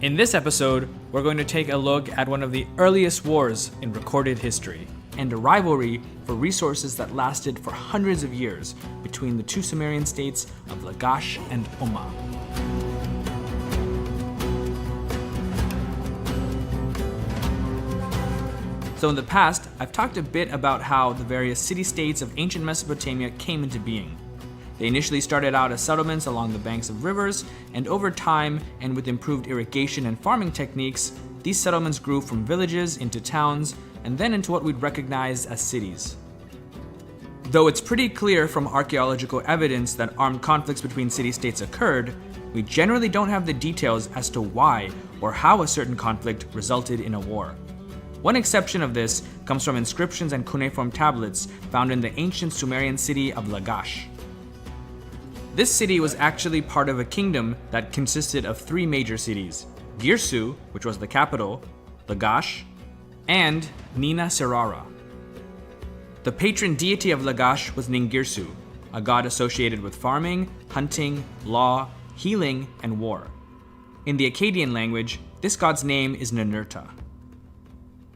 In this episode, we're going to take a look at one of the earliest wars in recorded history, and a rivalry for resources that lasted for hundreds of years between the two Sumerian states of Lagash and Umma. So in the past, I've talked a bit about how the various city-states of ancient Mesopotamia came into being. They initially started out as settlements along the banks of rivers, and over time, and with improved irrigation and farming techniques, these settlements grew from villages into towns, and then into what we'd recognize as cities. Though it's pretty clear from archaeological evidence that armed conflicts between city-states occurred, we generally don't have the details as to why or how a certain conflict resulted in a war. One exception of this comes from inscriptions and cuneiform tablets found in the ancient Sumerian city of Lagash. This city was actually part of a kingdom that consisted of three major cities: Girsu, which was the capital, Lagash, and Nina Serara. The patron deity of Lagash was Ningirsu, a god associated with farming, hunting, law, healing, and war. In the Akkadian language, this god's name is Ninurta.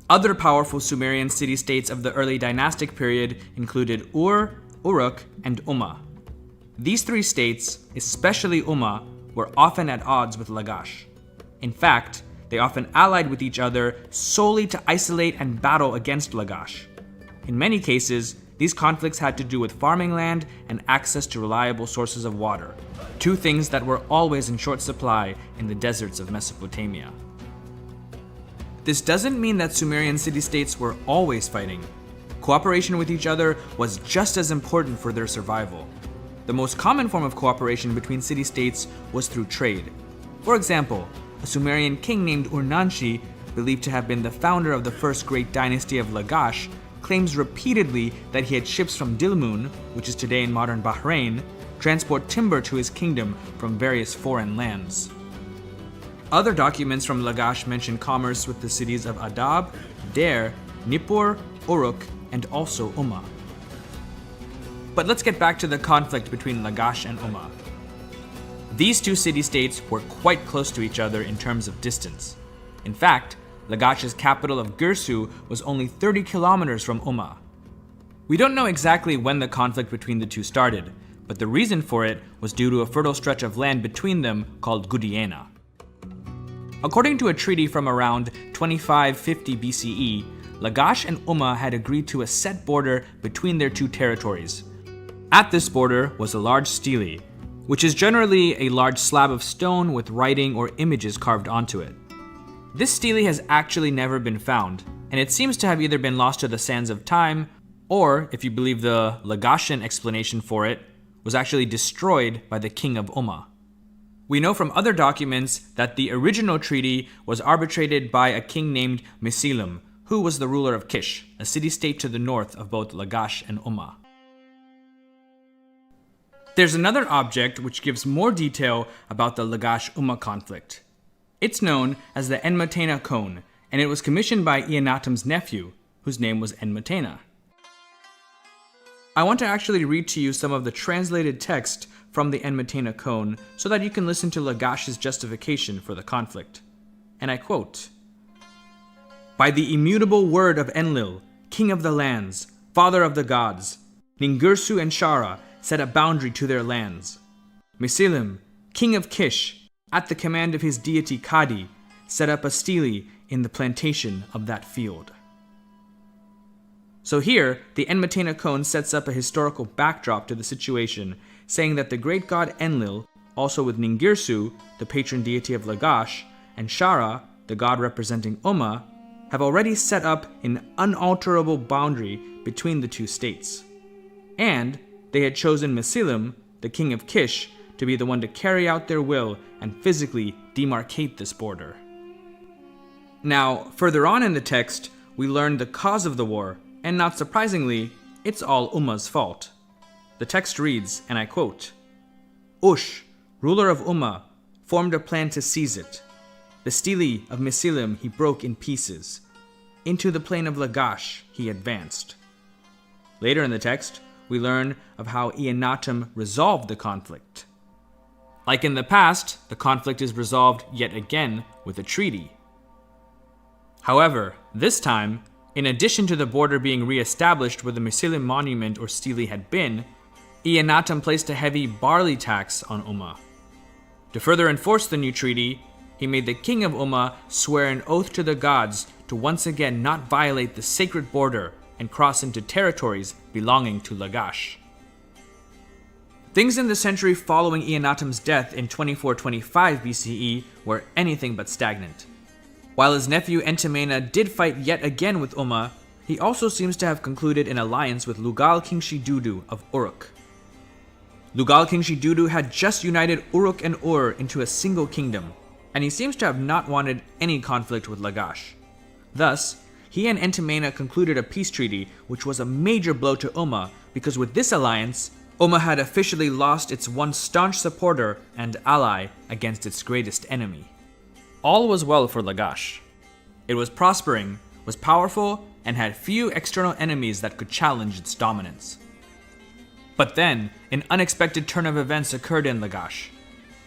Other powerful Sumerian city-states of the early dynastic period included Ur, Uruk, and Umma. These three states, especially Umma, were often at odds with Lagash. In fact, they often allied with each other solely to isolate and battle against Lagash. In many cases, these conflicts had to do with farming land and access to reliable sources of water, two things that were always in short supply in the deserts of Mesopotamia. This doesn't mean that Sumerian city-states were always fighting. Cooperation with each other was just as important for their survival. The most common form of cooperation between city-states was through trade. For example, a Sumerian king named Urnanshi, believed to have been the founder of the first great dynasty of Lagash, claims repeatedly that he had ships from Dilmun, which is today in modern Bahrain, transport timber to his kingdom from various foreign lands. Other documents from Lagash mention commerce with the cities of Adab, Der, Nippur, Uruk, and also Umma. But let's get back to the conflict between Lagash and Umma. These two city-states were quite close to each other in terms of distance. In fact, Lagash's capital of Girsu was only 30 kilometers from Umma. We don't know exactly when the conflict between the two started, but the reason for it was due to a fertile stretch of land between them called Gudiana. According to a treaty from around 2550 BCE, Lagash and Umma had agreed to a set border between their two territories. At this border was a large stele, which is generally a large slab of stone with writing or images carved onto it. This stele has actually never been found, and it seems to have either been lost to the sands of time, or, if you believe the Lagashian explanation for it, was actually destroyed by the king of Umma. We know from other documents that the original treaty was arbitrated by a king named Mesilim, who was the ruler of Kish, a city-state to the north of both Lagash and Umma. There's another object which gives more detail about the Lagash-Umma conflict. It's known as the Enmatena cone, and it was commissioned by Eannatum's nephew, whose name was Enmatena. I want to actually read to you some of the translated text from the Enmatena cone so that you can listen to Lagash's justification for the conflict. And I quote, "By the immutable word of Enlil, king of the lands, father of the gods, Ningirsu and Shara set a boundary to their lands. Mesilim, king of Kish, at the command of his deity Kadi, set up a stele in the plantation of that field." So here, the Enmatena cone sets up a historical backdrop to the situation, saying that the great god Enlil, also with Ningirsu, the patron deity of Lagash, and Shara, the god representing Umma, have already set up an unalterable boundary between the two states. And they had chosen Mesilim, the king of Kish, to be the one to carry out their will and physically demarcate this border. Now, further on in the text, we learn the cause of the war, and not surprisingly, it's all Umma's fault. The text reads, and I quote, "Ush, ruler of Umma, formed a plan to seize it. The stele of Mesilim he broke in pieces. Into the plain of Lagash he advanced." Later in the text, we learn of how Eannatum resolved the conflict. Like in the past, the conflict is resolved yet again with a treaty. However, this time, in addition to the border being re-established where the Mycelium monument or stele had been, Eannatum placed a heavy barley tax on Umma. To further enforce the new treaty, he made the king of Umma swear an oath to the gods to once again not violate the sacred border and cross into territories belonging to Lagash. Things in the century following Eannatum's death in 2425 BCE were anything but stagnant. While his nephew Entemena did fight yet again with Umma, he also seems to have concluded an alliance with Lugal-Kingshidudu of Uruk. Lugal-Kingshidudu had just united Uruk and Ur into a single kingdom, and he seems to have not wanted any conflict with Lagash. Thus, he and Entemena concluded a peace treaty which was a major blow to Umma because with this alliance, Umma had officially lost its once staunch supporter and ally against its greatest enemy. All was well for Lagash. It was prospering, was powerful, and had few external enemies that could challenge its dominance. But then, an unexpected turn of events occurred in Lagash.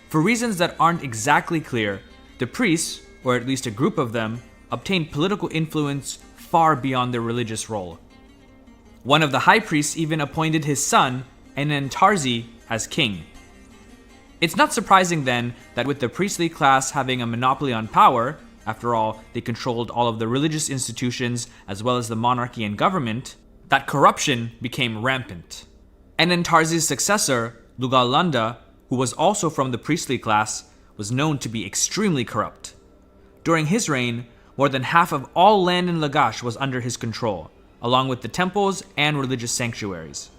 For reasons that aren't exactly clear, the priests, or at least a group of them, obtained political influence far beyond their religious role. One of the high priests even appointed his son, Enentarzi, as king. It's not surprising then that with the priestly class having a monopoly on power, after all, they controlled all of the religious institutions as well as the monarchy and government, that corruption became rampant. Enentarzi's successor, Lugal-Landa, who was also from the priestly class, was known to be extremely corrupt. During his reign, more than half of all land in Lagash was under his control, along with the temples and religious sanctuaries.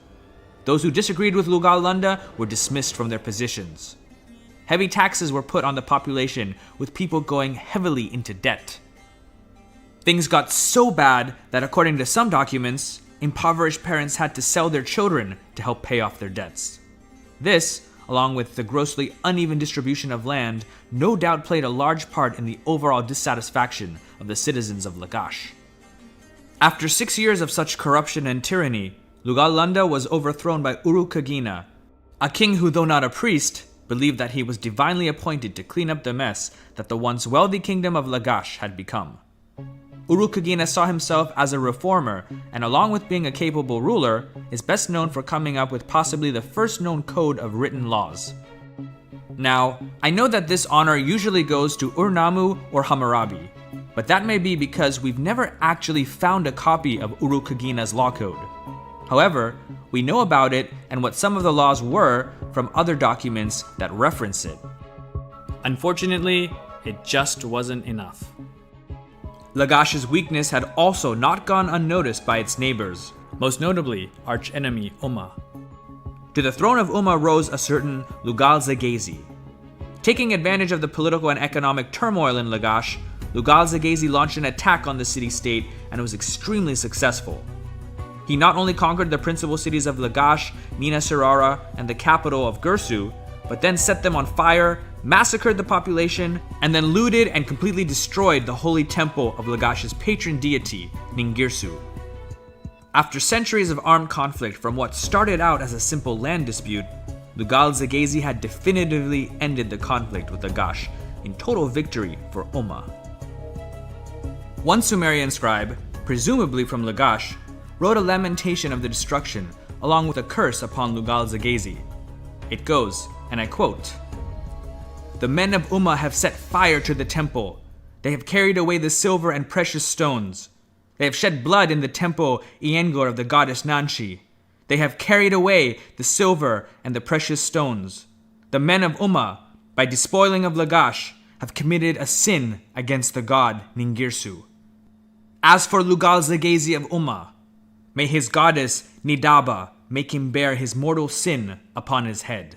Those who disagreed with Lugal-Landa were dismissed from their positions. Heavy taxes were put on the population, with people going heavily into debt. Things got so bad that according to some documents, impoverished parents had to sell their children to help pay off their debts. This, along with the grossly uneven distribution of land, no doubt played a large part in the overall dissatisfaction of the citizens of Lagash. After 6 years of such corruption and tyranny, Lugal-Landa was overthrown by Uruk-Kagina, a king who, though not a priest, believed that he was divinely appointed to clean up the mess that the once wealthy kingdom of Lagash had become. Uruk-Kagina saw himself as a reformer, and along with being a capable ruler, is best known for coming up with possibly the first known code of written laws. Now, I know that this honor usually goes to Ur-Nammu or Hammurabi, but that may be because we've never actually found a copy of Uruk-Kagina's law code. However, we know about it and what some of the laws were from other documents that reference it. Unfortunately, it just wasn't enough. Lagash's weakness had also not gone unnoticed by its neighbors, most notably archenemy Umma. To the throne of Umma rose a certain Lugal-Zagezi. Taking advantage of the political and economic turmoil in Lagash, Lugal-Zagezi launched an attack on the city-state and was extremely successful. He not only conquered the principal cities of Lagash, Nina-Serara, and the capital of Girsu, but then set them on fire, massacred the population, and then looted and completely destroyed the holy temple of Lagash's patron deity, Ningirsu. After centuries of armed conflict from what started out as a simple land dispute, Lugal-Zagezi had definitively ended the conflict with Lagash in total victory for Umma. One Sumerian scribe, presumably from Lagash, wrote a lamentation of the destruction along with a curse upon Lugal-Zagezi. It goes, and I quote, "The men of Umma have set fire to the temple. They have carried away the silver and precious stones. They have shed blood in the temple Iengor of the goddess Nanshi. They have carried away the silver and the precious stones. The men of Umma, by despoiling of Lagash, have committed a sin against the god Ningirsu. As for Lugal-Zagezi of Umma, may his goddess Nidaba make him bear his mortal sin upon his head."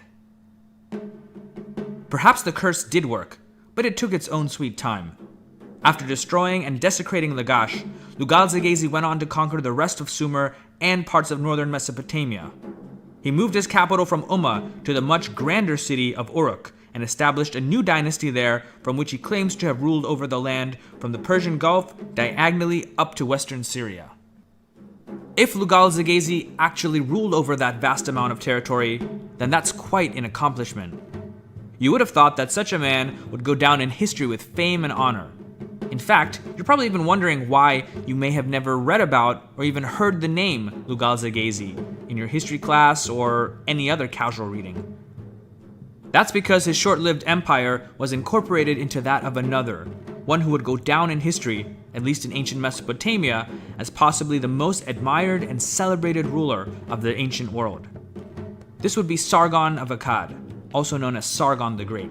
Perhaps the curse did work, but it took its own sweet time. After destroying and desecrating Lagash, Lugal-Zagezi went on to conquer the rest of Sumer and parts of northern Mesopotamia. He moved his capital from Umma to the much grander city of Uruk and established a new dynasty there from which he claims to have ruled over the land from the Persian Gulf diagonally up to western Syria. If You would have thought that such a man would go down in history with fame and honor. In fact, you're probably even wondering why you may have never read about or even heard the name Lugal-Zaghazi in your history class or any other casual reading. That's because his short-lived empire was incorporated into that of another, one who would go down in history, at least in ancient Mesopotamia, as possibly the most admired and celebrated ruler of the ancient world. This would be Sargon of Akkad, also known as Sargon the Great.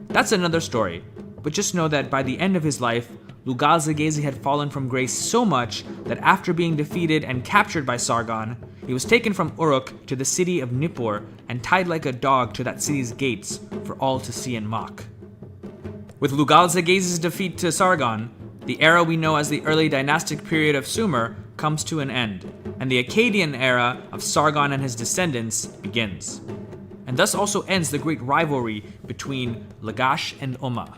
That's another story, but just know that by the end of his life, Lugal-Zaghazi had fallen from grace so much that after being defeated and captured by Sargon, he was taken from Uruk to the city of Nippur and tied like a dog to that city's gates for all to see and mock. With Lugal-Zaghazi's defeat to Sargon, the era we know as the early dynastic period of Sumer comes to an end, and the Akkadian era of Sargon and his descendants begins. And thus also ends the great rivalry between Lagash and Umma.